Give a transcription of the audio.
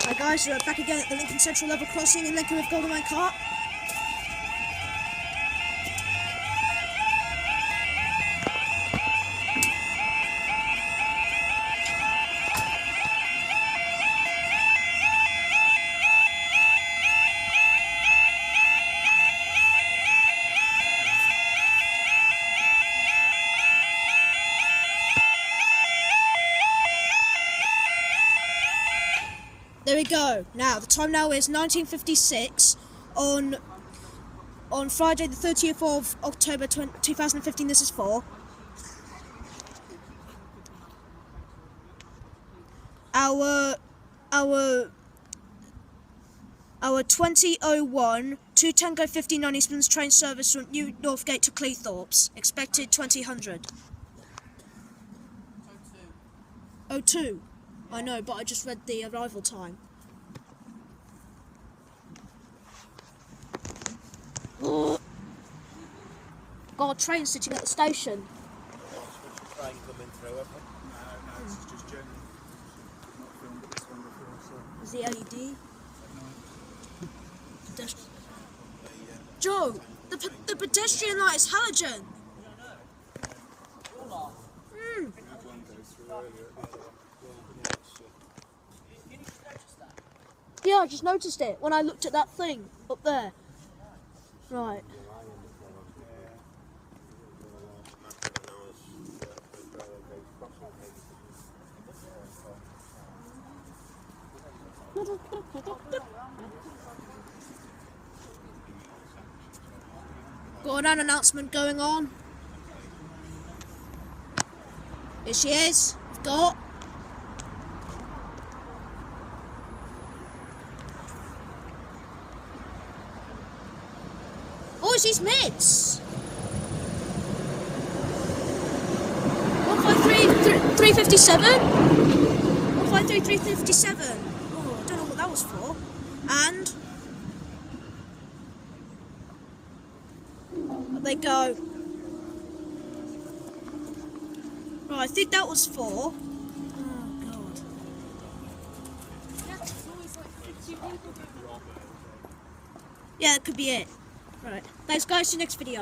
Hi guys, we're back again at the Lincoln Central level crossing in Lincoln with Goldeneye Kart. There we go. Now, the time now is 19:56 on Friday the 30th of October 2015. This is for our 2001 2 Tango 59 Eastman's train service from New Northgate to Cleethorpes. Expected 2000. 02. I know, but I just read the arrival time. Got a train sitting at the station. Train coming through, haven't we? No, this is just general. Not filmed this one before, so. Is the LED? Joe, the pedestrian light is halogen. That one goes through earlier. Yeah, I just noticed it when I looked at that thing up there. Right. Got an announcement going on. Here she is. We've got. Oh, it's his mitts. 153,357. 153,357. Oh, I don't know what that was for. And there they go. Right, I think that was for. Oh God. Yeah, that could be it. Right. Thanks guys, see you next video.